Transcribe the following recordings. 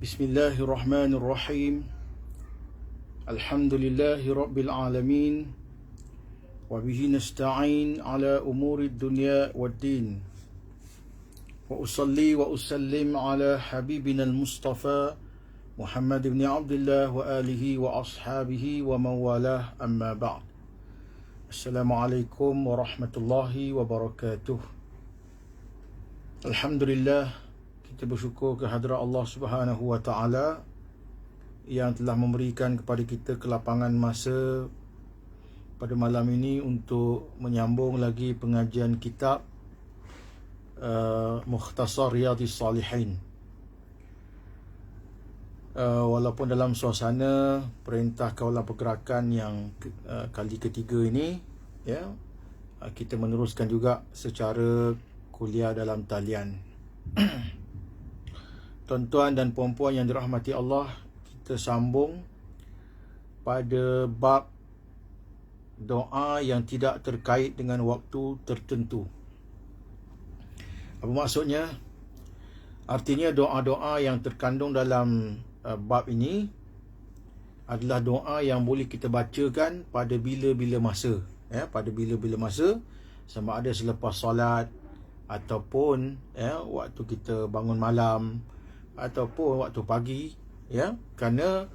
Bismillahirrahmanirrahim. Alhamdulillahi Rabbil Alamin. Wabihi nasta'in ala umuri dunya waddin. Wa usalli wa usallim ala habibina al-Mustafa Muhammad ibn Abdullah wa alihi wa ashabihi wa mawalah, amma ba'd. Assalamualaikum warahmatullahi wabarakatuh. Alhamdulillah, kita bersyukur kehadrat Allah Subhanahu wa taala yang telah memberikan kepada kita kelapangan masa pada malam ini untuk menyambung lagi pengajian kitab Mukhtasar Riyadhis Salihin. Walaupun dalam suasana perintah kawalan pergerakan yang kali ketiga ini, ya, kita meneruskan juga secara kuliah dalam talian. Tuan-tuan dan puan-puan yang dirahmati Allah, kita sambung pada bab doa yang tidak terkait dengan waktu tertentu. Apa maksudnya? Artinya doa-doa yang terkandung dalam bab ini adalah doa yang boleh kita bacakan pada bila-bila masa, ya, pada bila-bila masa, sama ada selepas solat ataupun waktu kita bangun malam ataupun waktu pagi, ya, kerana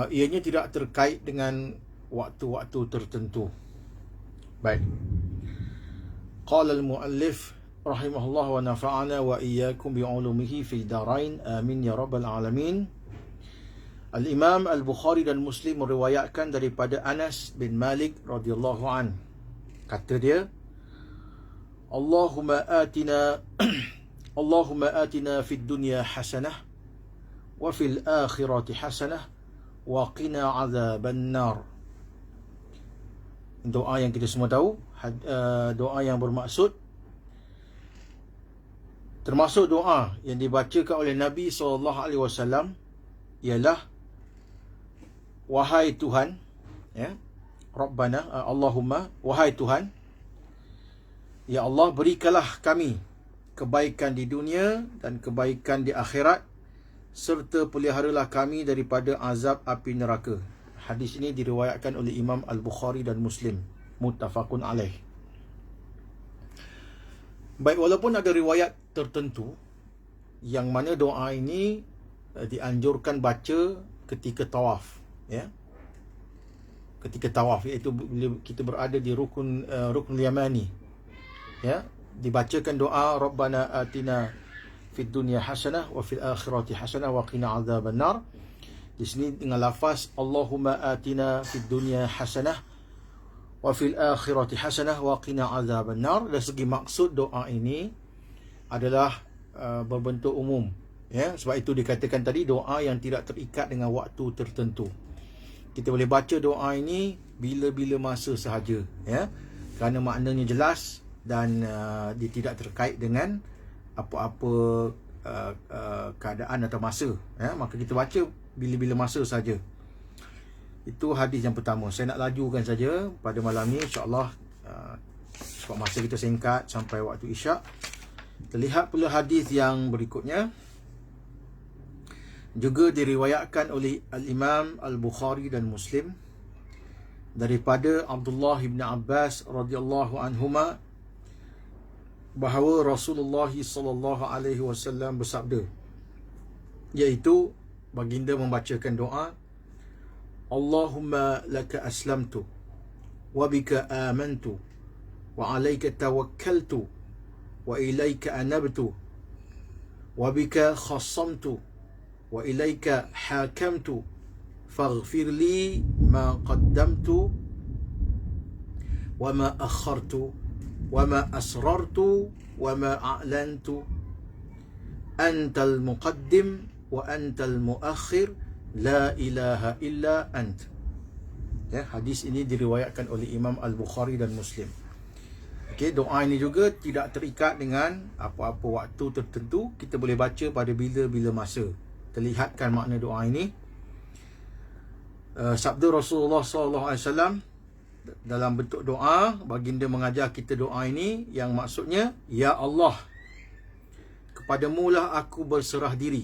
ianya tidak terkait dengan waktu-waktu tertentu. Baik. Qala al-muallif rahimahullah wa nafa'ana wa iyyakum bi'ulumihi fi darain, amin ya rabbal alamin. Al-Imam Al-Bukhari dan Muslim meriwayatkan daripada Anas bin Malik radhiyallahu an. Kata dia, Allahumma atina fid dunya hasanah wa fil akhirati hasanah wa qina azaban nar. Doa yang kita semua tahu, doa yang bermaksud, termasuk doa yang dibacakan oleh Nabi SAW ialah, wahai Tuhan, ya, Rabbana, Allahumma, wahai Tuhan, ya Allah, berikanlah kami kebaikan di dunia dan kebaikan di akhirat, serta peliharalah kami daripada azab api neraka. Hadis ini diriwayatkan oleh Imam Al-Bukhari dan Muslim, muttafaqun alaih. Baik, walaupun ada riwayat tertentu yang mana doa ini dianjurkan baca ketika tawaf, ya, ketika tawaf, iaitu bila kita berada di rukun Yamani, ya, dibacakan doa Rabbana atina fid dunya hasanah wa fil akhirati hasanah wa qina azaban nar. Di sini dengan lafaz Allahumma atina fid dunya hasanah wa fil akhirati hasanah wa qina azaban nar. Dari segi maksud doa ini adalah berbentuk umum, ya, sebab itu dikatakan tadi doa yang tidak terikat dengan waktu tertentu. Kita boleh baca doa ini bila-bila masa sahaja, ya, kerana maknanya jelas dan dia tidak terkait dengan apa-apa keadaan atau masa, ya, maka kita baca bila-bila masa saja. Itu hadis yang pertama. Saya nak lajukan saja pada malam ni, insya-Allah, sebab masa kita singkat sampai waktu Isyak. Terlihat pula hadis yang berikutnya juga diriwayatkan oleh Al-Imam Al-Bukhari dan Muslim daripada Abdullah bin Abbas radhiyallahu anhuma bahawa Rasulullah sallallahu alaihi wasallam bersabda, iaitu baginda membacakan doa, Allahumma laka aslamtu wa bika amantu wa alayka tawakkaltu wa ilayka anabtu wa bika khassamtu wa ilayka hakamtu faghfir li ma qaddamtu wa ma akhartu وَمَا أَسْرَرْتُ وَمَا أَعْلَنْتُ أَنْتَ الْمُقَدِّمُ وَأَنْتَ الْمُؤَخِّرُ لَا إِلَهَ إِلَّا أَنْتَ. Ya, hadis ini diriwayatkan oleh Imam Al-Bukhari dan Muslim. Okey, doa ini juga tidak terikat dengan apa-apa waktu tertentu. Kita boleh baca pada bila-bila masa. Terlihatkan makna doa ini. Sabda Rasulullah SAW dalam bentuk doa, baginda mengajar kita doa ini yang maksudnya, ya Allah, kepadamu lah aku berserah diri,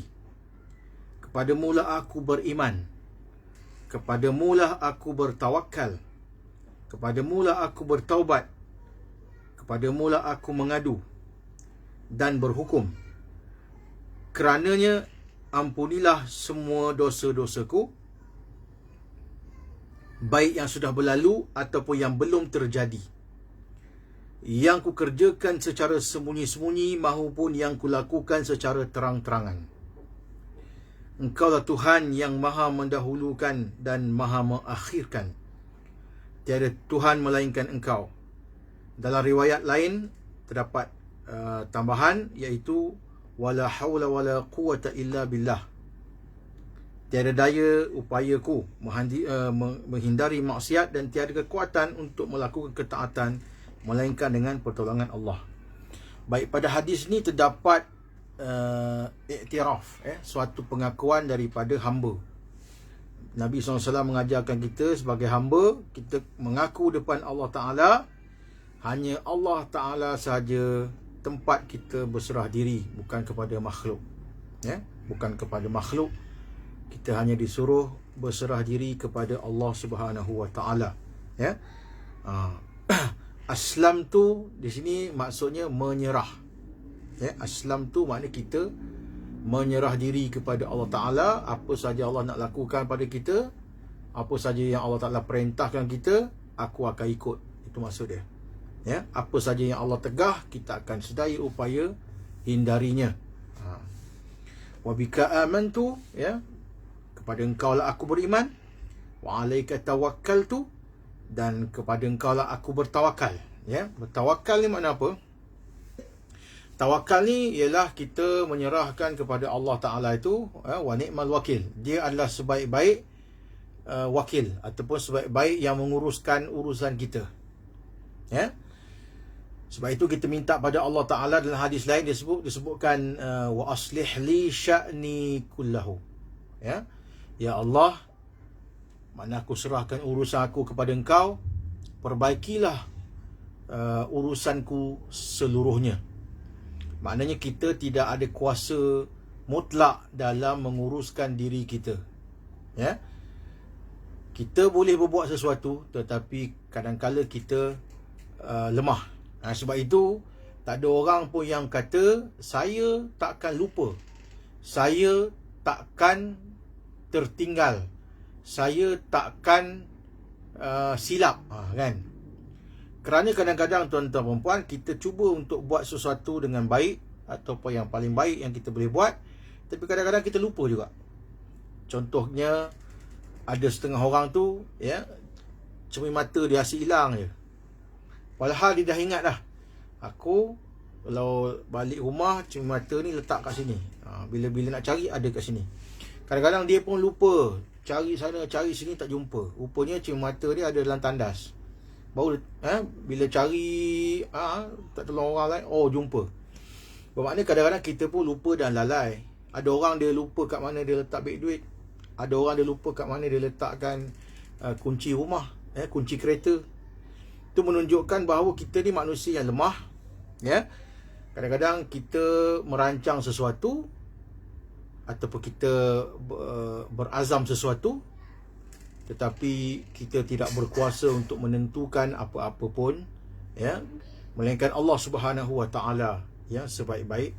kepada mula aku beriman, kepada mula aku bertawakal, kepada mula aku bertaubat, kepada mula aku mengadu dan berhukum. Kerananya ampunilah semua dosa-dosaku, baik yang sudah berlalu ataupun yang belum terjadi, yang kukerjakan secara sembunyi-sembunyi maupun yang kulakukan secara terang-terangan. Engkaulah Tuhan yang maha mendahulukan dan maha mengakhirkan. Tiada Tuhan melainkan Engkau. Dalam riwayat lain terdapat tambahan, iaitu wala haula wala quwata illa billah. Tiada daya upayaku menghindari maksiat dan tiada kekuatan untuk melakukan ketaatan melainkan dengan pertolongan Allah. Baik, pada hadis ni terdapat iktiraf, suatu pengakuan daripada hamba. Nabi SAW mengajarkan kita sebagai hamba, kita mengaku depan Allah Ta'ala, hanya Allah Ta'ala sahaja tempat kita berserah diri, bukan kepada makhluk. Bukan kepada makhluk. Kita hanya disuruh berserah diri kepada Allah Subhanahu Wa Ta'ala. Aslam tu di sini maksudnya menyerah. Aslam tu makna kita menyerah diri kepada Allah Ta'ala. Apa saja Allah nak lakukan pada kita, apa saja yang Allah Ta'ala perintahkan kita, aku akan ikut. Itu maksud dia. Apa saja yang Allah tegah, kita akan sedaya upaya hindarinya. Wa bika amantu, kepada Engkau lah aku beriman. Wa alaika tawakkaltu, dan kepada Engkau lah aku bertawakal. Bertawakal ni makna apa? Tawakal ni ialah kita menyerahkan kepada Allah Ta'ala itu, wa ni'mal wakil. Dia adalah sebaik-baik wakil ataupun sebaik-baik yang menguruskan urusan kita. Sebab itu kita minta pada Allah Ta'ala. Dalam hadis lain disebutkan wa aslih li sya'ni kullahu. Ya Allah, makna aku serahkan urusan aku kepada Engkau, perbaikilah urusanku seluruhnya. Maknanya kita tidak ada kuasa mutlak dalam menguruskan diri kita. Kita boleh berbuat sesuatu, tetapi kadang-kala kita lemah. Sebab itu tak ada orang pun yang kata saya takkan lupa, saya takkan tertinggal, saya takkan silap, kan? Kerana kadang-kadang tuan-tuan dan puan, kita cuba untuk buat sesuatu dengan baik ataupun yang paling baik yang kita boleh buat, tapi kadang-kadang kita lupa juga. Contohnya, ada setengah orang tu cermin mata dia asyik hilang je. Padahal dia dah ingat dah, aku kalau balik rumah cermin mata ni letak kat sini, bila-bila nak cari ada kat sini. Kadang-kadang dia pun lupa, cari sana cari sini tak jumpa. Rupanya cermin mata dia ada dalam tandas. Baru bila cari tak tolong orang lain, jumpa. Bermakna kadang-kadang kita pun lupa dan lalai. Ada orang dia lupa kat mana dia letak beg duit. Ada orang dia lupa kat mana dia letakkan kunci rumah, kunci kereta. Itu menunjukkan bahawa kita ni manusia yang lemah. Kadang-kadang kita merancang sesuatu ataupun kita berazam sesuatu, tetapi kita tidak berkuasa untuk menentukan apa-apa pun, melainkan Allah Subhanahu Wa Ta'ala sebaik-baik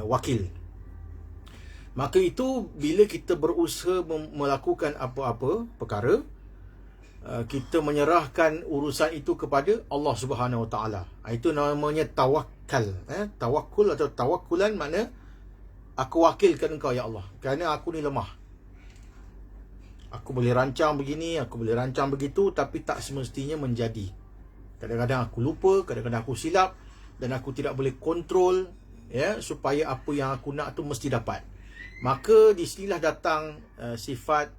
wakil. Maka itu bila kita berusaha melakukan apa-apa perkara, kita menyerahkan urusan itu kepada Allah Subhanahu Wa Ta'ala. Itu namanya tawakal. Tawakul atau tawakulan makna aku wakilkan Engkau ya Allah, kerana aku ni lemah. Aku boleh rancang begini, aku boleh rancang begitu, tapi tak semestinya menjadi. Kadang-kadang aku lupa, kadang-kadang aku silap, dan aku tidak boleh kontrol supaya apa yang aku nak tu mesti dapat. Maka di sinilah datang sifat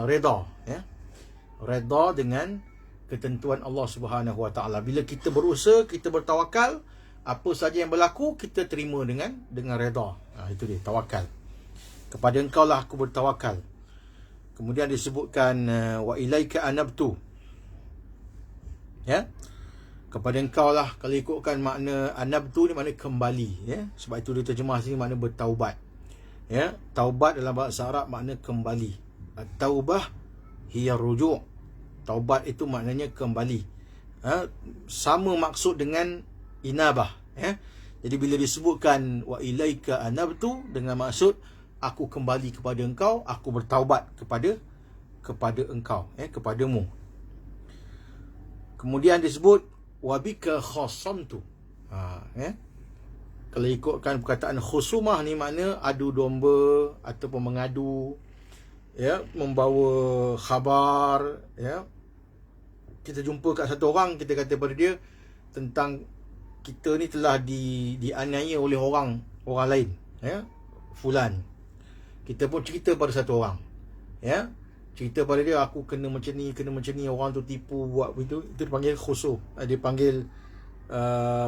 redha. Redha dengan ketentuan Allah Subhanahu Wa Ta'ala. Bila kita berusaha, kita bertawakal, apa saja yang berlaku kita terima dengan redha. Itu dia tawakal. Kepada Engkau lah aku bertawakal. Kemudian disebutkan wa ilaika anabtu. Kepada Engkau lah, kalau ikutkan makna anabtu ni makna kembali. Sebab itu dia terjemah sini makna bertaubat. Ya, taubat dalam bahasa Arab makna kembali. Taubah hiya rujuk'. Taubat itu maknanya kembali. Sama maksud dengan inabah, ya. Jadi bila disebutkan wa ilaika anabtu, dengan maksud aku kembali kepada engkau, aku bertaubat kepada engkau, kepadamu. Kemudian disebut wabika khasamtu. Kalau ikutkan perkataan khusumah ni makna adu domba ataupun mengadu, ya, membawa khabar, ya. Kita jumpa kat satu orang, kita kata pada dia tentang kita ni telah dianiaya oleh orang lain, ya, fulan. Kita pun cerita pada satu orang, ya, cerita pada dia, aku kena macam ni, orang tu tipu, buat begitu. Itu dipanggil khusum, dipanggil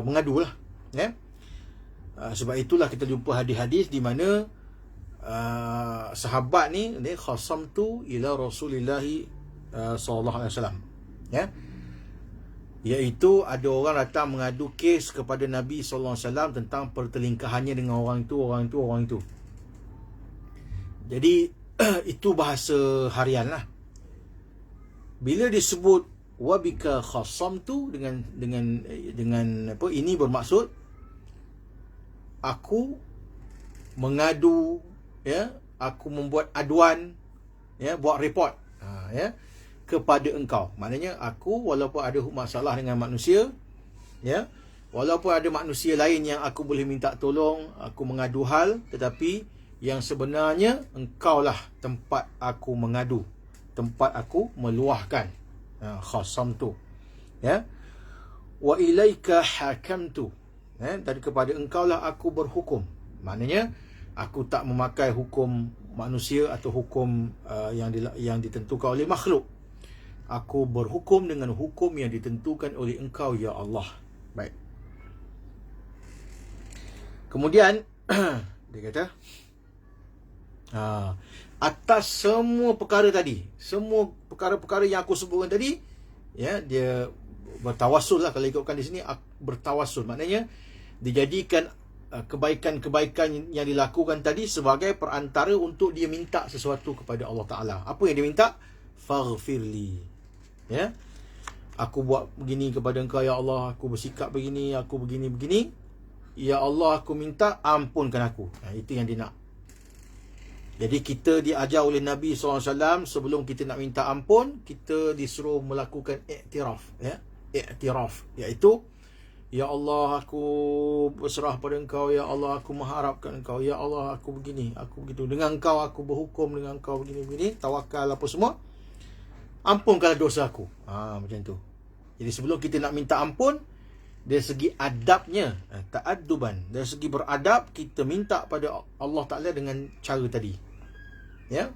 mengadu lah, ya. Sebab itulah kita jumpa hadis-hadis di mana sahabat ni khasamtu ila Rasulillah sallallahu alaihi wasallam, ya, iaitu ada orang datang mengadu kes kepada Nabi sallallahu alaihi wasallam tentang pertelingkahannya dengan orang itu. Jadi itu bahasa harian lah. Bila disebut wabika khasamtu dengan apa, ini bermaksud aku mengadu, ya, aku membuat aduan, ya, buat report, ya, kepada engkau. Maknanya aku walaupun ada masalah dengan manusia, ya, walaupun ada manusia lain yang aku boleh minta tolong, aku mengadu hal, tetapi yang sebenarnya engkaulah tempat aku mengadu, tempat aku meluahkan. Khasam tu, ya. Wa ilaika hakamtu, dan kepada engkaulah aku berhukum. Maknanya aku tak memakai hukum manusia atau hukum yang ditentukan oleh makhluk. Aku berhukum dengan hukum yang ditentukan oleh engkau, ya Allah. Baik. Kemudian dia kata, atas semua perkara tadi, semua perkara-perkara yang aku sebutkan tadi, ya, dia bertawassul lah. Kalau ikutkan di sini, bertawassul maknanya dijadikan kebaikan-kebaikan yang dilakukan tadi sebagai perantara untuk dia minta sesuatu kepada Allah Ta'ala. Apa yang dia minta? Faghfirli, ya, aku buat begini kepada engkau, ya Allah, aku bersikap begini, aku begini, ya Allah, aku minta ampunkan aku. Itu yang dia nak. Jadi kita diajar oleh Nabi SAW, sebelum kita nak minta ampun, kita disuruh melakukan iktiraf, ya, iktiraf, iaitu ya Allah, aku berserah pada engkau, ya Allah, aku mengharapkan engkau, ya Allah, aku begini, aku begitu, dengan engkau aku berhukum, dengan engkau begini, tawakal apa semua, ampunkanlah dosa aku. Macam tu. Jadi sebelum kita nak minta ampun, dari segi adabnya, ta'adduban, dari segi beradab, kita minta pada Allah Ta'ala dengan cara tadi, ya.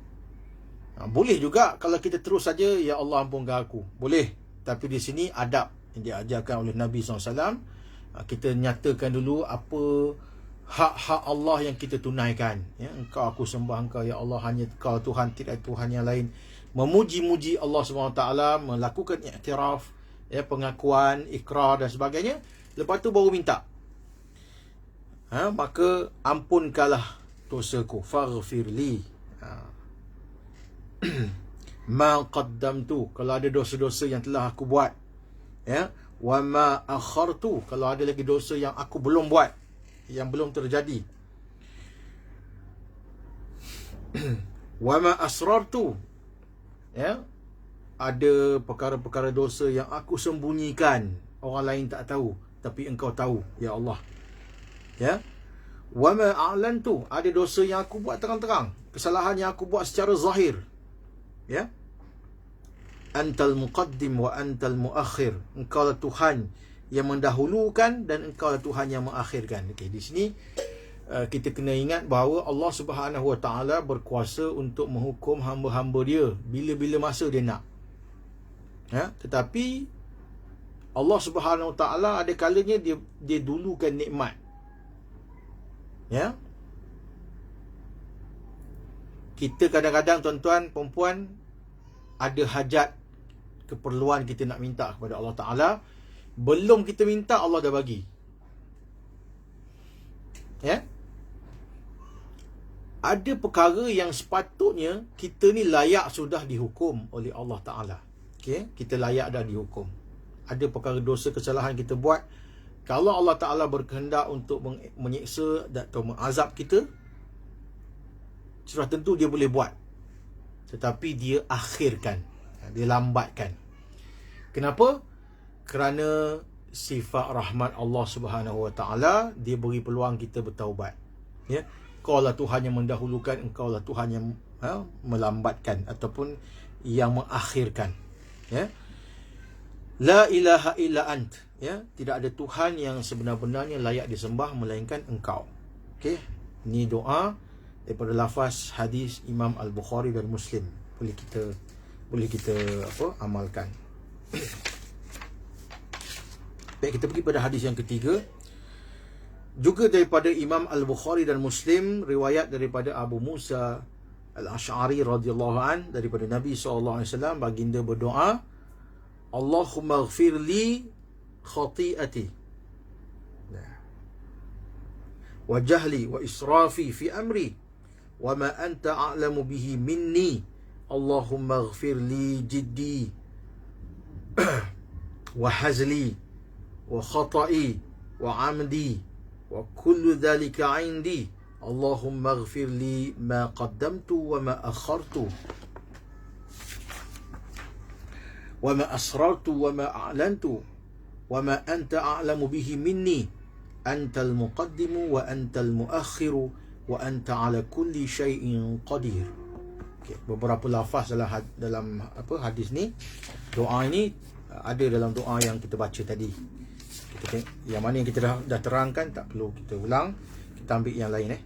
Boleh juga kalau kita terus saja, ya Allah ampunkan aku, boleh. Tapi di sini adab yang diajarkan oleh Nabi SAW, kita nyatakan dulu apa hak-hak Allah yang kita tunaikan, ya. Engkau aku sembah engkau, ya Allah, hanya Kau Tuhan, tidak Tuhan yang lain. Memuji-muji Allah SWT, melakukan iktiraf, ya, pengakuan, ikrar dan sebagainya. Lepas tu baru minta, maka ampunkanlah dosaku, faghfirli. Ma qaddamtu, kalau ada dosa-dosa yang telah aku buat, ya. Wa ma akhartu, kalau ada lagi dosa yang aku belum buat, yang belum terjadi. Wa ma asrartu, ya, ada perkara-perkara dosa yang aku sembunyikan, orang lain tak tahu, tapi engkau tahu, ya Allah, ya. Wa ma a'lantu, ada dosa yang aku buat terang-terang, kesalahan yang aku buat secara zahir, ya. Antal muqaddim wa antal muakhir, engkau lah Tuhan yang mendahulukan dan engkau lah Tuhan yang mengakhirkan. Okey, di sini kita kena ingat bahawa Allah Subhanahu Wa Taala berkuasa untuk menghukum hamba-hamba dia bila-bila masa dia nak. Ya, tetapi Allah Subhanahu Wa Taala ada kalanya dia dulukan nikmat. Ya. Kita kadang-kadang, tuan-tuan, perempuan, ada hajat, keperluan kita nak minta kepada Allah Ta'ala, belum kita minta Allah dah bagi, ya. ada perkara yang sepatutnya kita ni layak sudah dihukum oleh Allah Ta'ala. Okay? Kita layak dah dihukum. Ada perkara dosa kesalahan kita buat, kalau Allah Ta'ala berkehendak untuk menyiksa atau mengazab kita, sudah tentu dia boleh buat. Tetapi dia akhirkan, dia lambatkan. Kenapa? Kerana sifat rahmat Allah Subhanahu Wa Ta'ala, dia beri peluang kita bertaubat. Ya, Engkau lah Tuhan yang mendahulukan, Engkau lah Tuhan yang melambatkan ataupun yang mengakhirkan. Ya, La ilaha illa ant. Ya, tidak ada Tuhan yang sebenar-benarnya layak disembah melainkan Engkau. Okey, ini doa daripada lafaz hadis Imam Al-Bukhari dan Muslim. Boleh kita amalkan. Baik, kita pergi pada hadis yang ketiga. Juga daripada Imam Al-Bukhari dan Muslim, riwayat daripada Abu Musa Al-Ash'ari radhiyallahu an, daripada Nabi SAW, baginda berdoa, Allahumma ighfir li khati'ati wa jahli wa israfi fi amri wa ma anta a'lamu bihi minni. Allahumma ighfir li jiddi wa hazli wa khata'i wa amdi wa kullu dhalika 'indi. Allahumma ighfir li ma qaddamtu wa ma akhartu wa ma asrartu wa ma a'lantu wa ma anta a'lamu bihi minni. Antal muqaddimu wa antal muakhiru wa anta 'ala kulli syai'in qadir. Okay, beberapa lafaz dalam hadis ni. Doa ini ada dalam doa yang kita baca tadi. Yang mana yang kita dah terangkan, tak perlu kita ulang. Kita ambil yang lain.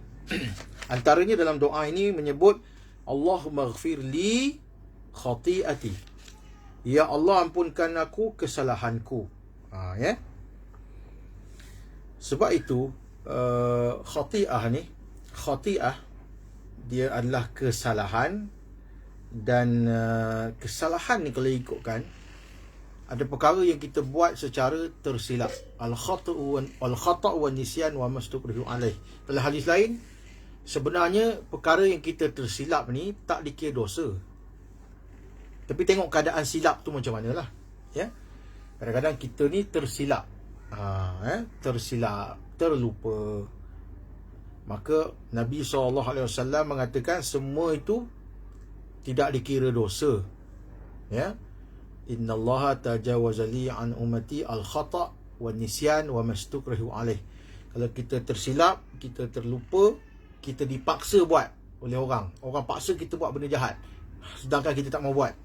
Antaranya dalam doa ini menyebut Allahumma ighfir li khati'ati. Ya Allah, ampunkan aku kesalahanku. Ya. Sebab itu khati'ah ni, khati'ah dia adalah kesalahan. Dan kesalahan ni kalau ikutkan, ada perkara yang kita buat secara tersilap. Al-khata'u wa nisyan wa mastukrihu alaih. Dalam hadis lain, sebenarnya perkara yang kita tersilap ni tak dikira dosa. Tapi tengok keadaan silap tu macam mana lah. Ya? Kadang-kadang kita ni tersilap. Tersilap, terlupa. Maka Nabi SAW mengatakan semua itu tidak dikira dosa. Ya? Inna Allah tajawaza li an ummati al-khata' wa nisyan wa mastukrihu alaih. Kalau kita tersilap, kita terlupa, kita dipaksa buat oleh orang. Orang paksa kita buat benda jahat, sedangkan kita tak mau buat.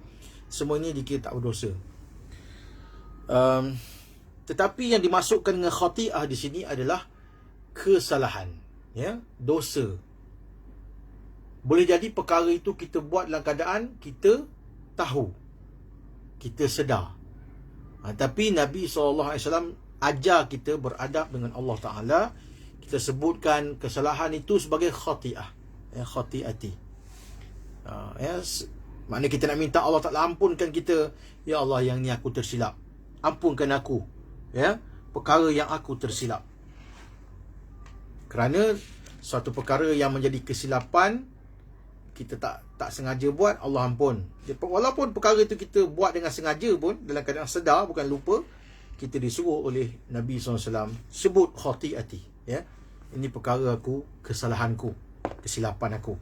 Semuanya dikira tak berdosa. Tetapi yang dimasukkan dengan khati'ah di sini adalah kesalahan, ya, dosa. Boleh jadi perkara itu kita buat dalam keadaan kita tahu, kita sedar. Tapi Nabi SAW ajar kita beradab dengan Allah Ta'ala. Kita sebutkan kesalahan itu sebagai khati'ah, ya, khati'ati. Maknanya kita nak minta Allah Ta'ala ampunkan kita. Ya Allah, yang ni aku tersilap, ampunkan aku, ya, perkara yang aku tersilap. Kerana suatu perkara yang menjadi kesilapan, kita tak sengaja buat, Allah ampun. Walaupun perkara itu kita buat dengan sengaja pun, dalam keadaan sedar, bukan lupa, kita disuruh oleh Nabi SAW sebut khati'ati, ya, ini perkara aku, kesalahanku, kesilapan aku.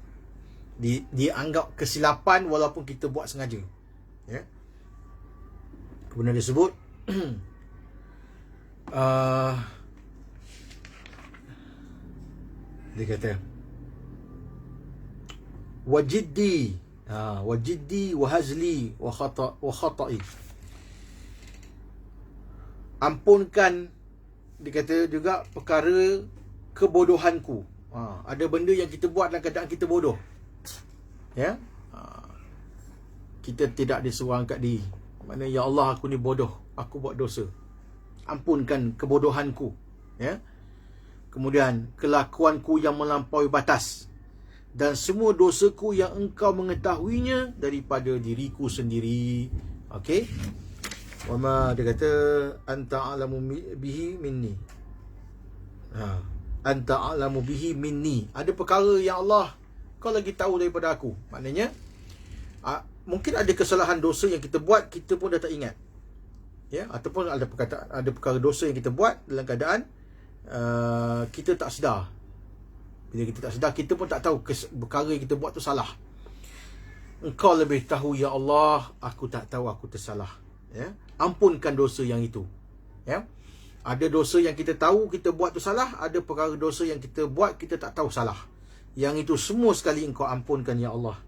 Dianggap kesilapan walaupun kita buat sengaja, ya. Kemudian disebut dia kata wajiddi wa hazli wa khata'i. Ampunkan, dia kata juga, perkara kebodohanku. Ada benda yang kita buat dalam keadaan kita bodoh, ya. Kita tidak disuruh angkat diri. Maknanya, ya Allah, aku ni bodoh, aku buat dosa, ampunkan kebodohanku, ya. Kemudian kelakuanku yang melampaui batas, dan semua dosaku yang engkau mengetahuinya daripada diriku sendiri. Okey. Wama, dia kata, anta a'lamu bihi minni. Anta a'lamu bihi minni. Ada perkara yang Allah kau lagi tahu daripada aku. Maknanya mungkin ada kesalahan dosa yang kita buat, kita pun dah tak ingat. Ya, ataupun ada perkara dosa yang kita buat dalam keadaan kita tak sedar. Bila kita tak sedar, kita pun tak tahu perkara yang kita buat tu salah. Engkau lebih tahu ya Allah, aku tak tahu, aku tersalah. Ya, ampunkan dosa yang itu. Ya, ada dosa yang kita tahu kita buat tu salah, ada perkara dosa yang kita buat kita tak tahu salah. Yang itu semua sekali engkau ampunkan ya Allah.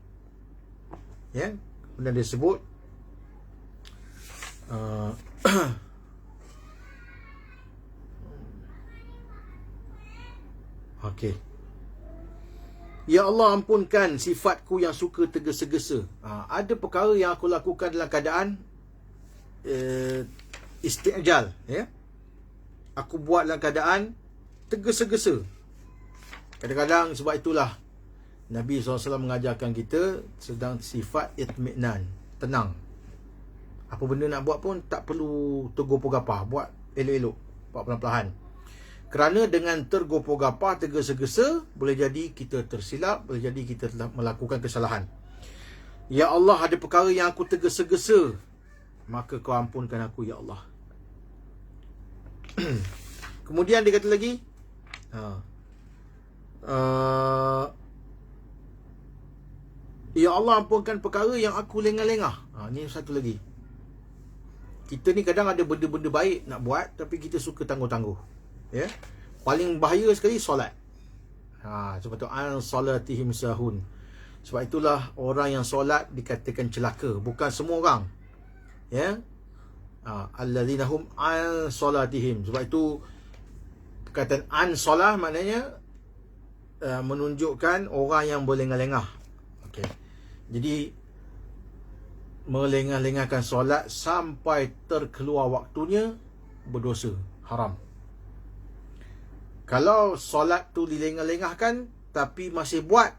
Ya, kemudian dia sebut okey. Ya Allah, ampunkan sifatku yang suka tergesa-gesa. Ada perkara yang aku lakukan dalam keadaan isti'jal, ya. Aku buat dalam keadaan tergesa-gesa. Kadang-kadang sebab itulah Nabi SAW mengajarkan kita sedang sifat itmi'nan, tenang. Apa benda nak buat pun tak perlu tergopoh-gapah, buat elok-elok, buat pelan-pelan. Kerana dengan tergopoh-gapah, tergesa-gesa, boleh jadi kita tersilap, boleh jadi kita telah melakukan kesalahan. Ya Allah, ada perkara yang aku tergesa-gesa, maka kau ampunkan aku ya Allah. Kemudian dia kata lagi, ya Allah, ampunkan perkara yang aku lengah-lengah. Ni satu lagi. Kita ni kadang ada benda-benda baik nak buat, tapi kita suka tangguh-tangguh. Ya, paling bahaya sekali solat. Sebab tu an salatihim sahun. Sebab itulah orang yang solat dikatakan celaka. Bukan semua orang. Ya, alladzina hum an salatihim. Sebab itu perkataan an solah maknanya menunjukkan orang yang berlengah-lengah. Okey. Jadi melengah-lengahkan solat sampai terkeluar waktunya, berdosa, haram. Kalau solat tu dilengah-lengahkan tapi masih buat,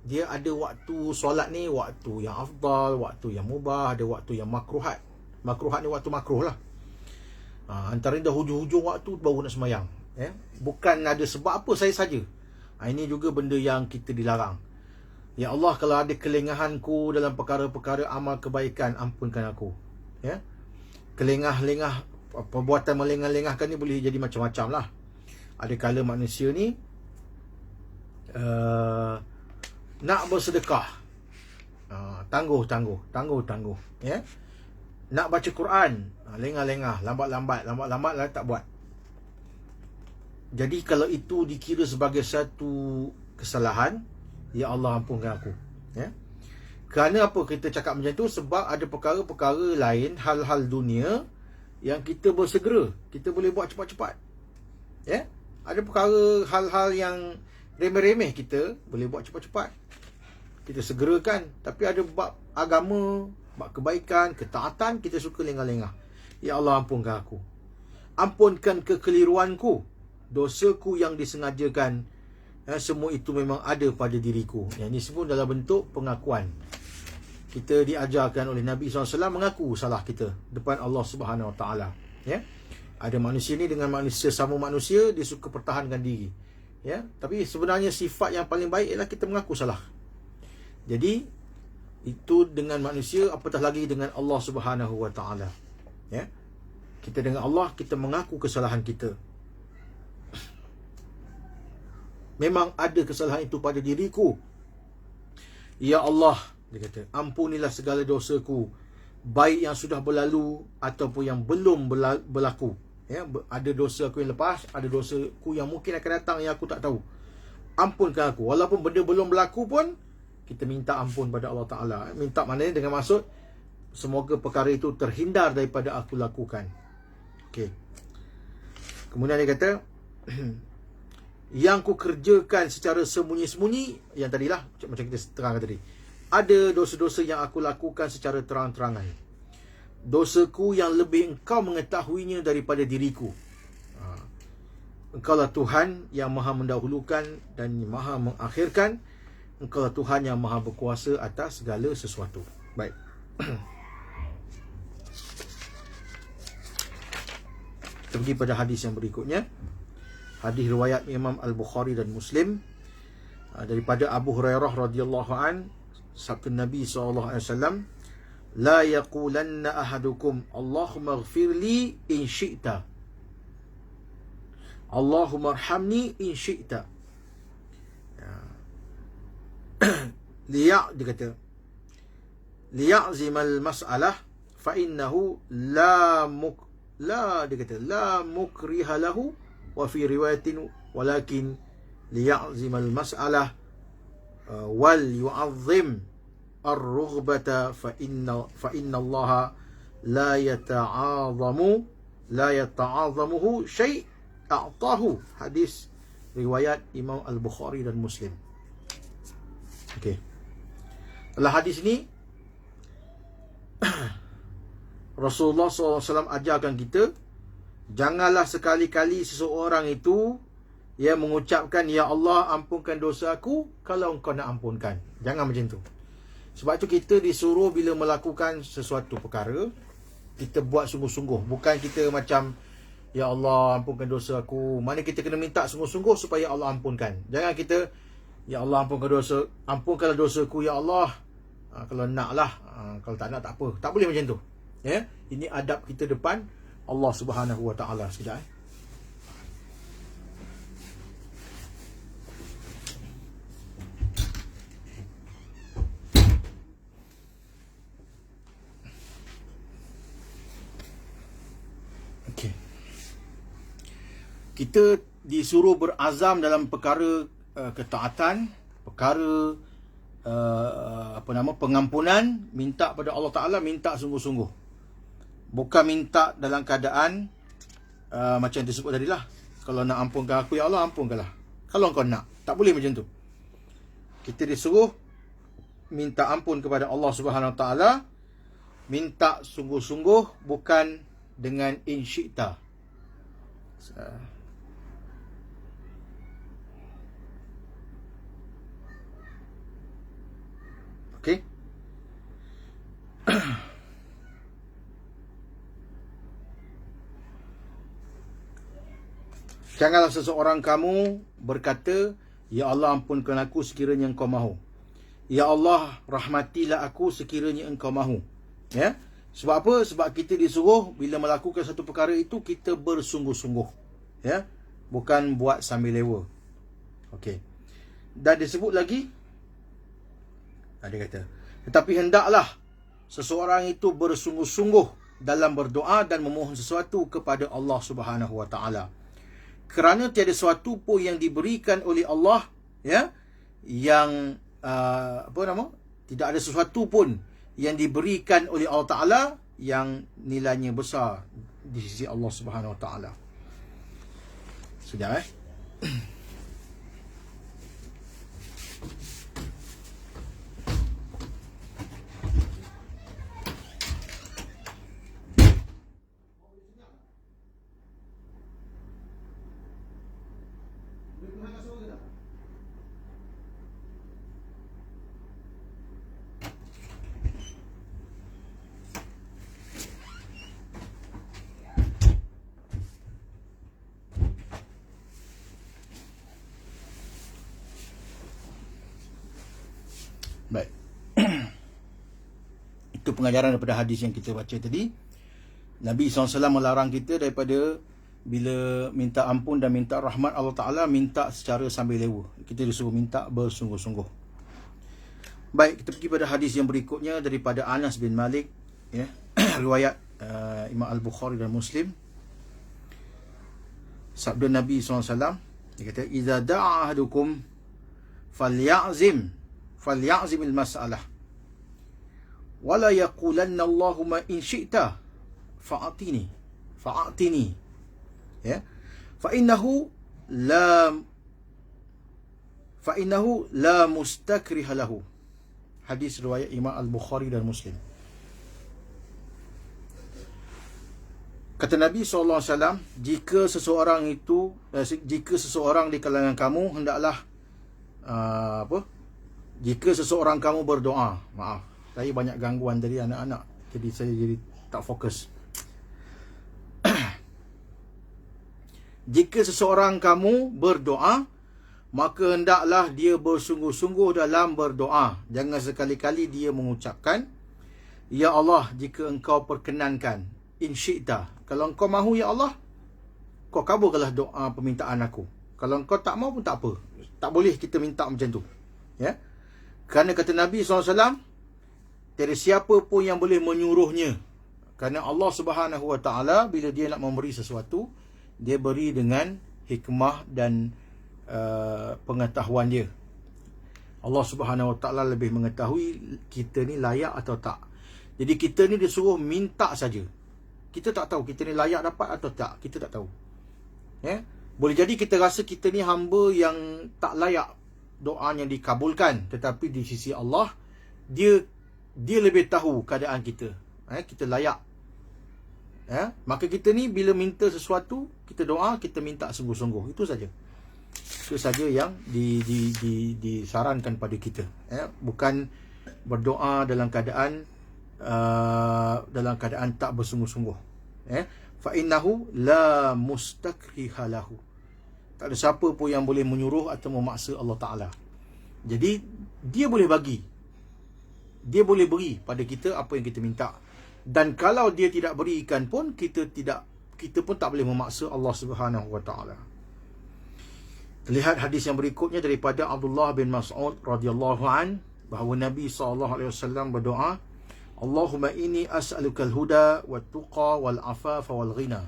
dia ada waktu solat ni, waktu yang afdal, waktu yang mubah, ada waktu yang makruhat. Makruhat ni waktu makruh lah. Antara dah hujung-hujung waktu baru nak sembahyang. Bukan ada sebab apa, saya saja. Ini juga benda yang kita dilarang. Ya Allah, kalau ada kelengahanku dalam perkara-perkara amal kebaikan, ampunkan aku. Ya, kelengah-lengah, perbuatan melengah-lengahkan ni boleh jadi macam-macam lah. Ada kala manusia ni nak bersedekah, tangguh. Ya, nak baca Quran, lengah-lengah, lambat-lambat lah, tak buat. Jadi kalau itu dikira sebagai satu kesalahan, ya Allah, ampunkan aku. Ya, kerana apa kita cakap macam tu? Sebab ada perkara-perkara lain, hal-hal dunia yang kita bersegera, kita boleh buat cepat-cepat. Ya, ada perkara, hal-hal yang remeh-remeh kita boleh buat cepat-cepat, kita segerakan. Tapi ada bab agama, bab kebaikan, ketaatan, kita suka lengah-lengah. Ya Allah, ampunkan aku. Ampunkan kekeliruanku, dosaku yang disengajakan. Semua itu memang ada pada diriku. Ini semua dalam bentuk pengakuan. Kita diajarkan oleh Nabi SAW mengaku salah kita depan Allah Subhanahu Wa Taala. Ya, ada manusia ni dengan manusia, sama manusia, dia suka pertahankan diri. Ya, tapi sebenarnya sifat yang paling baik ialah kita mengaku salah. Jadi itu dengan manusia, apatah lagi dengan Allah Subhanahu Wa Taala. Ya, kita dengan Allah, kita mengaku kesalahan kita. Memang ada kesalahan itu pada diriku. Ya Allah, dia kata, ampunilah segala dosaku, baik yang sudah berlalu ataupun yang belum berlaku. Ya, ada dosa aku yang lepas, ada dosa aku yang mungkin akan datang yang aku tak tahu. Ampunkan aku. Walaupun benda belum berlaku pun, kita minta ampun pada Allah Ta'ala. Minta maknanya dengan maksud, semoga perkara itu terhindar daripada aku lakukan. Okey. Kemudian dia kata, yang ku kerjakan secara sembunyi-sembunyi, yang tadilah macam kita terangkan tadi. Ada dosa-dosa yang aku lakukan secara terang-terangan. Dosaku yang lebih engkau mengetahuinya daripada diriku. Engkaulah Tuhan yang maha mendahulukan dan maha mengakhirkan. Engkaulah Tuhan yang maha berkuasa atas segala sesuatu. Baik. Kita pergi pada hadis yang berikutnya. Hadis riwayat Imam Al-Bukhari dan Muslim. daripada Abu Hurairah radhiyallahu an, sabda Nabi SAW, la yaqulanna ahadukum Allahumma ighfirli in syi'ta, Allahumma arhamni in syi'ta. Dia kata liya'zimal mas'alah fa innahu la mukriha lahu, wa fi riwayatin walakin liya'zimal mas'alah wal yu'azzim ar-rughbata fa inna Allah la yata'azamuhu syai' a'tahu. Hadis riwayat Imam Al-Bukhari dan Muslim. Okey. Dalam hadis ni Rasulullah SAW ajarkan kita, janganlah sekali-kali seseorang itu yang mengucapkan, ya Allah ampunkan dosa aku, kalau engkau nak ampunkan. Jangan macam tu. Sebab tu kita disuruh bila melakukan sesuatu perkara, kita buat sungguh-sungguh. Bukan kita macam, ya Allah ampunkan dosa aku. Mana kita kena minta sungguh-sungguh supaya Allah ampunkan. Jangan kita, ya Allah ampunkanlah dosaku ya Allah. Kalau nak lah, kalau tak nak tak apa. Tak boleh macam tu. Ya, ini adab kita depan Allah Subhanahu Wa Taala. Sekejap. Okey. Kita disuruh berazam dalam perkara ketaatan, perkara pengampunan, minta pada Allah Ta'ala, minta sungguh-sungguh. Bukan minta dalam keadaan macam disebut tadi lah, kalau nak ampunkan aku ya Allah, ampunkanlah. Kalau kau nak, tak boleh macam tu. Kita disuruh minta ampun kepada Allah Subhanahu Wa Ta'ala, minta sungguh-sungguh, bukan dengan insyita. Okey. Janganlah seseorang kamu berkata, ya Allah ampunkan aku sekiranya engkau mahu. Ya Allah rahmatilah aku sekiranya engkau mahu. Ya. Sebab apa? Sebab kita disuruh bila melakukan satu perkara itu, kita bersungguh-sungguh. Ya. Bukan buat sambil lewa. Okey. Dan disebut lagi, dia kata, tetapi hendaklah seseorang itu bersungguh-sungguh dalam berdoa dan memohon sesuatu kepada Allah Subhanahu Wa Taala. Kerana tiada sesuatu pun yang diberikan oleh Allah, ya, yang tidak ada sesuatu pun yang diberikan oleh Allah Taala yang nilainya besar di sisi Allah Subhanahu Wa Taala. Sudah baik. Itu pengajaran daripada hadis yang kita baca tadi. Nabi SAW melarang kita daripada bila minta ampun dan minta rahmat Allah Ta'ala, minta secara sambil lewa. Kita disuruh minta bersungguh-sungguh. Baik, kita pergi pada hadis yang berikutnya daripada Anas bin Malik, ya. Riwayat Imam Al-Bukhari dan Muslim. Sabda Nabi SAW, dia kata, "Idza da'a ahadukum falyazimil mas'alah wala yaqulanna Allahumma in syi'ta fa'atini." Ya. Fa innahu la mustakriha lahu. Hadis riwayat Imam Al-Bukhari dan Muslim. Kata Nabi SAW, jika seseorang di kalangan kamu hendaklah jika seseorang kamu berdoa, maaf, saya banyak gangguan dari anak-anak, jadi saya jadi tak fokus. Jika seseorang kamu berdoa, maka hendaklah dia bersungguh-sungguh dalam berdoa. Jangan sekali-kali dia mengucapkan, ya Allah, jika engkau perkenankan, in syi'ta, kalau engkau mahu ya Allah, kau kabulkanlah doa permintaan aku. Kalau engkau tak mahu pun tak apa. Tak boleh kita minta macam tu. Ya. Kerana kata Nabi SAW, tiada siapa pun yang boleh menyuruhnya. Kerana Allah Subhanahu Wa Taala bila dia nak memberi sesuatu, dia beri dengan hikmah dan pengetahuan dia. Allah Subhanahu Wa Taala lebih mengetahui kita ni layak atau tak. Jadi kita ni disuruh minta saja. Kita tak tahu kita ni layak dapat atau tak. Kita tak tahu. Ya? Boleh jadi kita rasa kita ni hamba yang tak layak doanya dikabulkan, tetapi di sisi Allah dia lebih tahu keadaan kita. Kita layak. Maka kita ni bila minta sesuatu, kita doa, kita minta sungguh-sungguh. Itu saja. Itu saja yang disarankan pada kita. Bukan berdoa dalam keadaan tak bersungguh-sungguh. Fa innahu la mustakriha lahu. Tak ada siapa pun yang boleh menyuruh atau memaksa Allah Ta'ala. Jadi dia boleh bagi, dia boleh beri pada kita apa yang kita minta. Dan kalau dia tidak berikan pun, kita pun tak boleh memaksa Allah Subhanahu Wa Ta'ala. Lihat hadis yang berikutnya daripada Abdullah bin Mas'ud radhiyallahu an, bahawa Nabi SAW berdoa, Allahumma inni as'aluka al-huda wat-tuqa wal-afafa wal-ghina.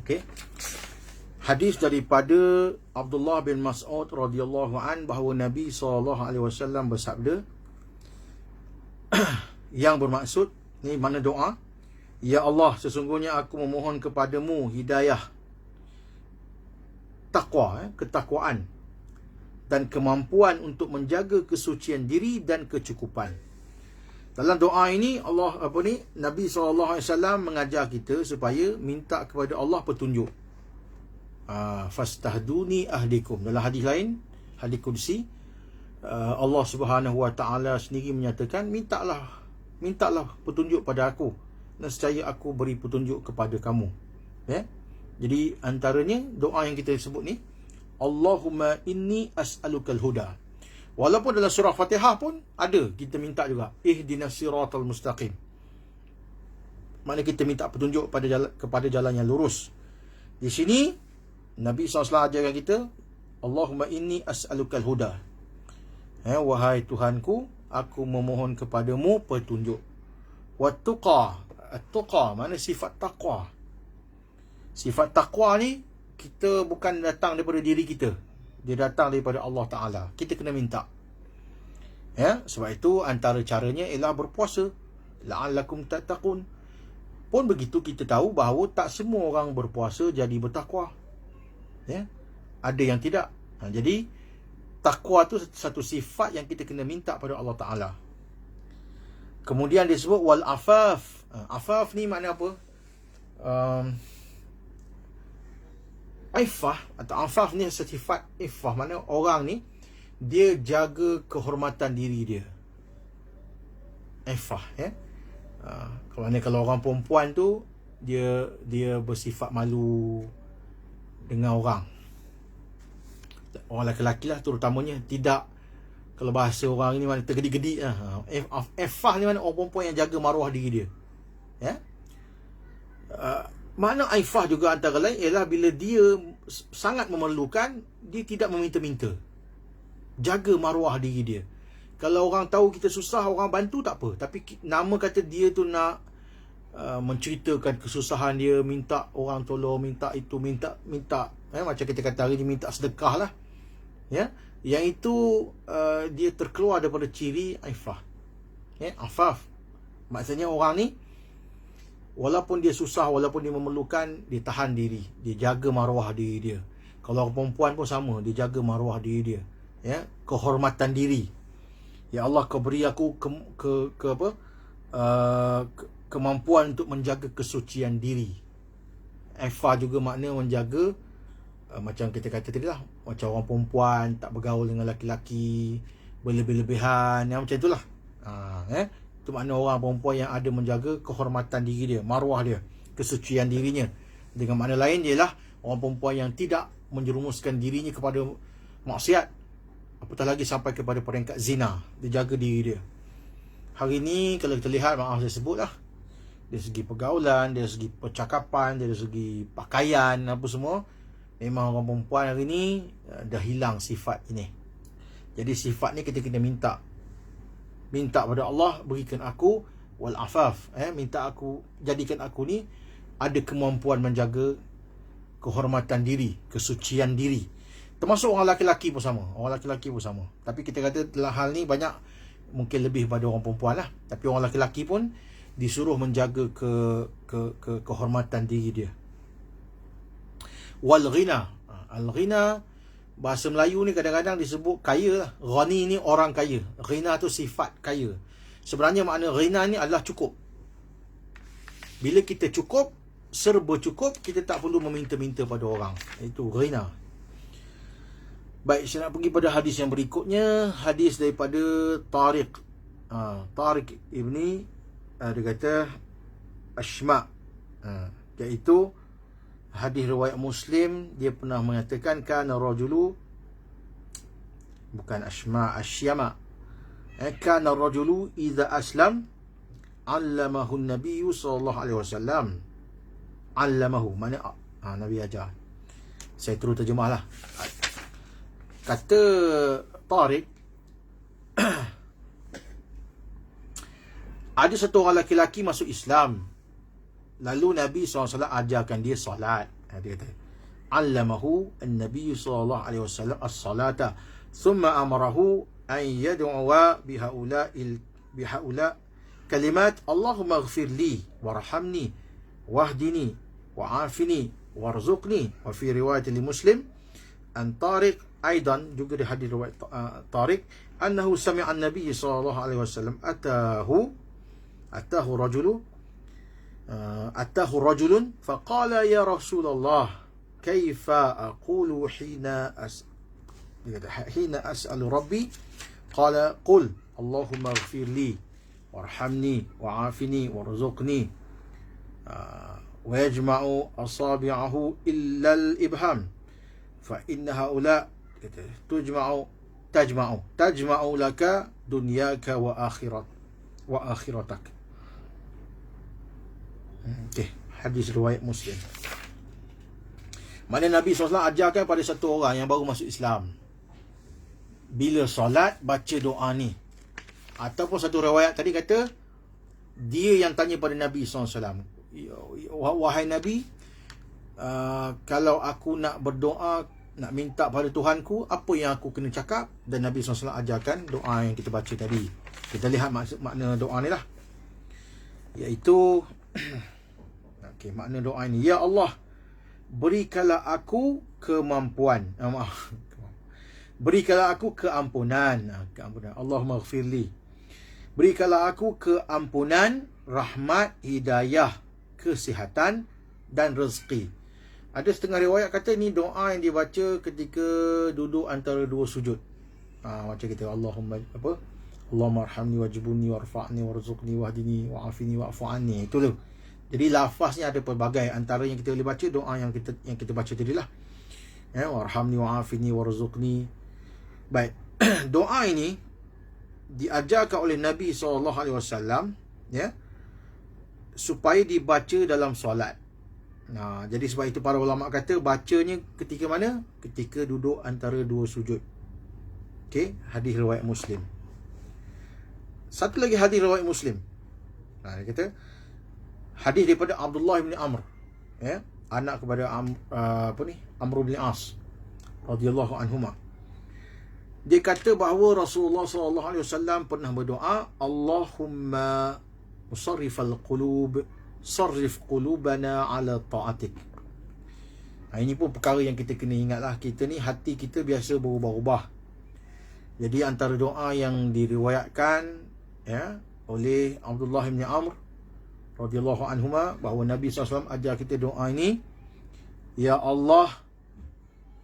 Okey. Hadis daripada Abdullah bin Mas'ud radhiyallahu an, bahawa Nabi SAW bersabda, yang bermaksud ni mana doa, ya Allah, sesungguhnya aku memohon kepadamu hidayah, takwa, ketakwaan dan kemampuan untuk menjaga kesucian diri dan kecukupan. Dalam doa ini Nabi SAW mengajar kita supaya minta kepada Allah petunjuk. Fastahduni ahdikum. Dalam hadis lain, hadis qudsi, Allah Subhanahu Wa Taala sendiri menyatakan, mintalah petunjuk pada aku, nescaya aku beri petunjuk kepada kamu. Jadi antaranya doa yang kita sebut ni, Allahumma inni as'alukal huda. Walaupun dalam surah Fatihah pun ada, kita minta juga, ihdinas siratal mustaqim. Maknanya kita minta petunjuk kepada jalan yang lurus. Di sini Nabi SAW ajarkan kita, Allahumma inni as'alukal huda. Wahai Tuhanku, aku memohon kepadamu petunjuk. Wat-tuqa. At-tuqa mana sifat taqwa. Sifat taqwa ni kita bukan datang daripada diri kita, dia datang daripada Allah Ta'ala. Kita kena minta. Sebab itu antara caranya ialah berpuasa, la'allakum tattaqun. Pun begitu kita tahu bahawa tak semua orang berpuasa jadi bertakwa. Ada yang tidak. Jadi takwa tu satu sifat yang kita kena minta pada Allah Ta'ala. Kemudian disebut wal afaf. Afaf ni makna apa? Iffah atau afaf ni sifat iffah, makna orang ni dia jaga kehormatan diri dia. Iffah, kalau orang perempuan tu dia bersifat malu dengan orang. Orang lelaki lah terutamanya tidak, kalau bahasa orang ni mana tergedi-gedi lah. Iffah ni mana orang perempuan yang jaga maruah diri dia. Makna aifah juga antara lain ialah bila dia sangat memerlukan, dia tidak meminta-minta. Jaga maruah diri dia. Kalau orang tahu kita susah, orang bantu tak apa. Tapi nama kata dia tu nak menceritakan kesusahan dia, minta orang tolong, minta itu, minta. Macam kita kata hari ni minta sedekah lah. Yang itu dia terkeluar daripada ciri aifah. Afaf. Maksudnya orang ni, walaupun dia susah, walaupun dia memerlukan, dia tahan diri, dia jaga maruah diri dia. Kalau perempuan pun sama, dia jaga maruah diri dia. Kehormatan diri. Ya Allah, kau beri aku kemampuan untuk menjaga kesucian diri. Ifah juga makna menjaga, macam kita kata tadi lah, macam orang perempuan tak bergaul dengan lelaki-lelaki, berlebih-lebihan, macam itulah. Itu makna orang perempuan yang ada menjaga kehormatan diri dia, maruah dia, kesucian dirinya. Dengan makna lain ialah orang perempuan yang tidak menjerumuskan dirinya kepada maksiat, apatah lagi sampai kepada peringkat zina. Dia jaga diri dia. Hari ni kalau kita lihat, maaf saya sebut lah, dari segi pergaulan, dari segi percakapan, dari segi pakaian, apa semua, memang orang perempuan hari ni dah hilang sifat ini. Jadi sifat ni kita kena minta pada Allah, berikan aku wal afaf, minta aku, jadikan aku ni ada kemampuan menjaga kehormatan diri, kesucian diri. Termasuk orang lelaki pun sama. Tapi kita kata dalam hal ni banyak, mungkin lebih pada orang perempuan lah. Tapi orang lelaki pun disuruh menjaga kehormatan diri dia. Wal ghina. Al ghina, bahasa Melayu ni kadang-kadang disebut kaya lah. Ghani ni orang kaya. Ghina tu sifat kaya. Sebenarnya makna ghina ni adalah cukup. Bila kita cukup, serba cukup, kita tak perlu meminta-minta pada orang. Itu ghina. Baik, saya nak pergi pada hadis yang berikutnya. Hadis daripada Tariq. Tariq ibni, dia kata Ashma, iaitu hadis riwayat Muslim. Dia pernah mengatakan kana rajulu, bukan Ashma, Ashyama, kana rajulu idza aslam allamahu an-nabiy sallallahu alaihi wasallam. Allamahu mana Nabi ajar. Saya terus terjemahlah. Kata Tariq, ada satu orang lelaki masuk Islam, lalu Nabi SAW ajarkan dia salat. Dia kata allamahu an-nabiy sallallahu alaihi wasallam as-salata thumma amarahu an yad'uwa bihaula kalimat Allahumma ighfir li warhamni wahdini wa'afini warzuqni. Wa fi riwayat li Muslim an Tariq aidan, juga di hadis riwayat Tariq, annahu sami'a an-nabiy sallallahu alaihi wasallam atahu rajulun faqala ya Rasulullah kaifa aqulu hina as'alu rabbi qala qul Allahumma ighfir li warhamni wa'afini warzuqni wa yajma'u asabi'ahu illa al-ibham fa inna haula tajma'u laka dunyaka wa akhiratak. Okey, hadis riwayat Muslim. Mana Nabi SAW ajarkan pada satu orang yang baru masuk Islam, bila solat baca doa ni. Ataupun satu riwayat tadi kata dia yang tanya pada Nabi SAW, wahai Nabi, kalau aku nak berdoa, nak minta pada Tuhanku, apa yang aku kena cakap? Dan Nabi SAW ajarkan doa yang kita baca tadi. Kita lihat makna doa ni lah, iaitu okay, makna doa ini, ya Allah, berikanlah aku kemampuan, berikanlah aku keampunan. Allahumma ighfirli, berikanlah aku keampunan, rahmat, hidayah, kesihatan dan rezeki. Ada setengah riwayat kata ni doa yang dibaca ketika duduk antara dua sujud. Macam kita Allahumma arhamni wajibuni warfa'ni warzuqni wahdini wa'afini wa'fu anni. Itu tu. Jadi lafaznya ada pelbagai, antara yang kita boleh baca doa yang kita baca tadilah. Warhamni wa'afini warzuqni. Baik. Doa ini diajarkan oleh Nabi SAW, supaya dibaca dalam solat. Jadi sebab itu para ulama kata bacanya ketika mana? Ketika duduk antara dua sujud. Okey, hadis riwayat Muslim. Satu lagi hadis riwayat Muslim. Dia kata hadis daripada Abdullah bin Amr, anak kepada Amr bin As radhiyallahu anhuma. Dia kata bahawa Rasulullah SAW pernah berdoa, Allahumma musarrifal qulub, sarrif qulubana ala ta'atik. Ini pun perkara yang kita kena ingatlah. Kita ni hati kita biasa berubah-ubah. Jadi antara doa yang diriwayatkan oleh Abdullah bin Amr radhiyallahu anhuma, bahawa Nabi SAW ajar kita doa ini, ya Allah,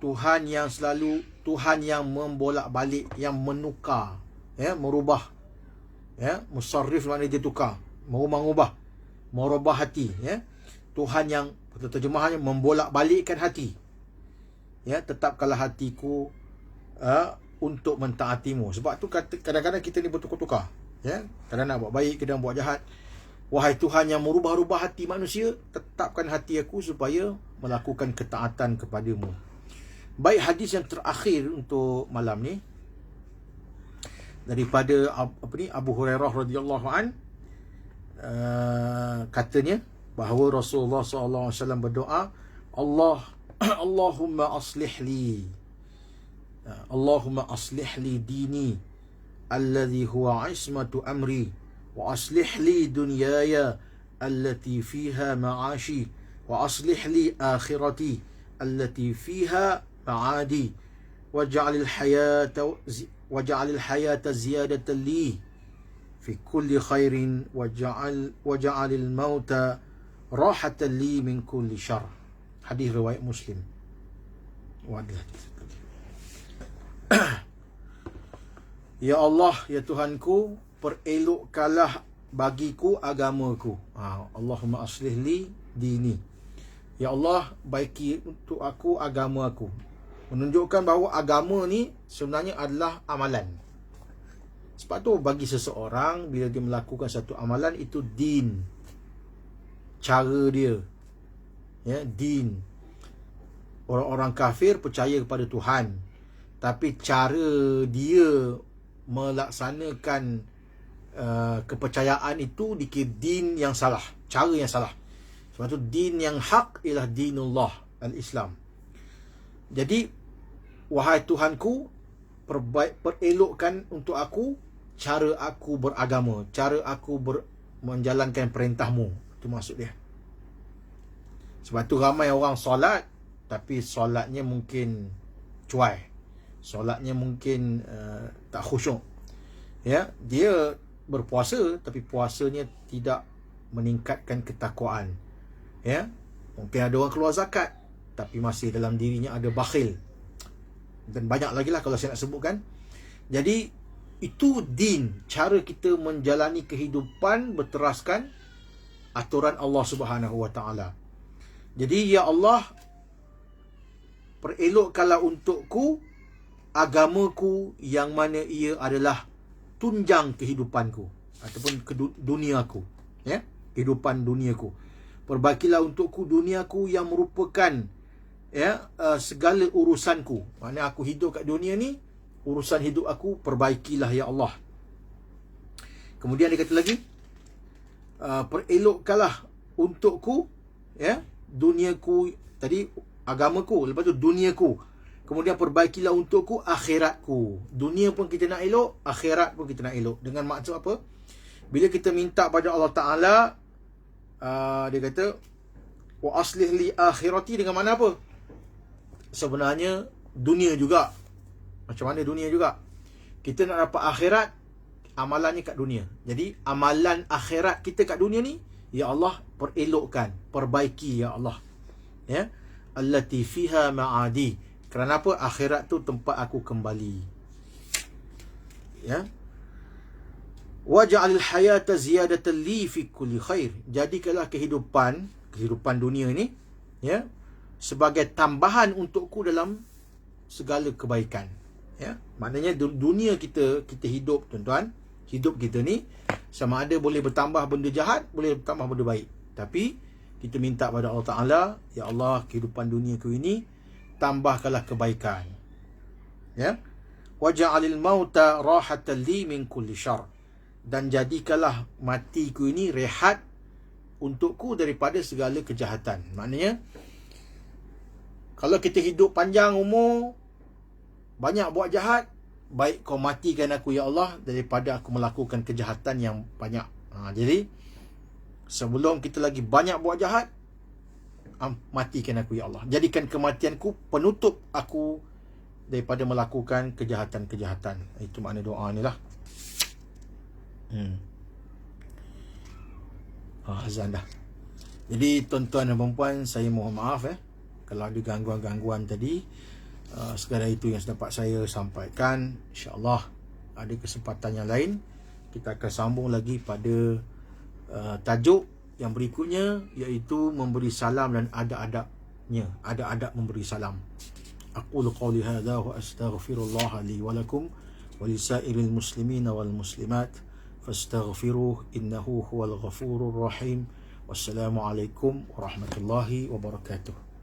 Tuhan yang selalu, Tuhan yang membolak-balik, yang menukar, merubah, musarrif maknanya dia tukar, merubah hati, Tuhan yang, terjemahannya, membolak-balikkan hati. ya, tetapkanlah hatiku untuk mentaatimu. Sebab tu kadang-kadang kita ni bertukar-tukar, ya, kadang nak buat baik, kadang buat jahat. Wahai Tuhan yang merubah-rubah hati manusia, tetapkan hati aku supaya melakukan ketaatan kepadamu. Baik, hadis yang terakhir untuk malam ni daripada Abu Hurairah radhiyallahu an, katanya bahawa Rasulullah SAW berdoa, Allahumma aslih li dini alladhi huwa ismatu amri wa aslih li dunyaya allati fiha ma'ashi wa aslih li akhirati allati fiha ma'adi waj'alil hayata ziyadatan li fi kulli khairin waj'alil mauta rahatan li min kulli syarr. Hadis riwayat Muslim. Ya Allah, ya Tuhanku, perelokkanlah bagiku agamaku. Allahumma aslih li dini. Ya Allah, baiki untuk aku agama aku. Menunjukkan bahawa agama ni sebenarnya adalah amalan. Sebab tu bagi seseorang, bila dia melakukan satu amalan, itu din. Cara dia, ya, din. Orang-orang kafir percaya kepada Tuhan, tapi cara dia melaksanakan kepercayaan itu dikira din yang salah, cara yang salah. Sebab tu din yang hak ialah dinullah al-Islam. Jadi, wahai Tuhanku, perelokkan untuk aku cara aku beragama, cara aku menjalankan perintahmu. Itu maksud dia. Sebab tu ramai orang solat, tapi solatnya mungkin cuai, solatnya mungkin tak khusyuk, ya. Dia berpuasa, tapi puasanya tidak meningkatkan ketakwaan, ya. Mungkin ada orang keluar zakat, tapi masih dalam dirinya ada bakhil, dan banyak lagi lah kalau saya nak sebutkan. Jadi itu din, cara kita menjalani kehidupan berteraskan aturan Allah Subhanahu Wa Taala. Jadi, ya Allah, perelokkanlah untukku agamaku yang mana ia adalah tunjang kehidupanku ataupun duniaku, ya, kehidupan duniaku. Perbaikilah untukku duniaku yang merupakan, ya, segala urusanku. Maknanya aku hidup kat dunia ni, urusan hidup aku perbaikilah ya Allah. Kemudian dia kata lagi, perelokkanlah untukku, ya, duniaku tadi, agamaku, lepas tu duniaku. Kemudian perbaikilah untukku akhiratku. Dunia pun kita nak elok, akhirat pun kita nak elok. Dengan maksud apa? Bila kita minta pada Allah Ta'ala, dia kata, wa aslih li akhirati, dengan mana apa? Sebenarnya dunia juga. Macam mana dunia juga? Kita nak dapat akhirat, amalannya kat dunia. Jadi amalan akhirat kita kat dunia ni, ya Allah, perelokkan, perbaiki ya Allah, ya, allati fiha ma'adi. Kerana apa? Akhirat tu tempat aku kembali, ya. Waj'alil hayata ziyadatan li fi kulli khair. Jadikanlah kehidupan dunia ni, ya, sebagai tambahan untukku dalam segala kebaikan, ya. Maknanya dunia kita hidup, tuan-tuan, hidup kita ni sama ada boleh bertambah benda jahat, boleh bertambah benda baik. Tapi kita minta pada Allah Ta'ala, ya Allah, kehidupan duniaku ini tambahkanlah kebaikan, ya. Waj'alil mauta rahatan li min kulli syarr. Dan jadikanlah matiku ini rehat untukku daripada segala kejahatan. Maknanya, kalau kita hidup panjang umur, banyak buat jahat, baik kau matikan aku ya Allah daripada aku melakukan kejahatan yang banyak. Jadi sebelum kita lagi banyak buat jahat, matikan aku ya Allah. Jadikan kematianku penutup aku daripada melakukan kejahatan-kejahatan. Itu makna doa ni lah. Azan dah. Jadi tuan-tuan dan puan-puan, saya mohon maaf kalau ada gangguan-gangguan tadi. Sekadar itu yang dapat saya sampaikan. InsyaAllah ada kesempatan yang lain, kita akan sambung lagi pada tajuk yang berikutnya, iaitu memberi salam dan adab-adabnya. Adab-adab memberi salam. aqulu qawli hadha wa astaghfirullah li wa lakum wa lisairil muslimina wal muslimat fastaghfiruh innahu huwal ghafurur rahim. Wassalamualaikum warahmatullahi wabarakatuh.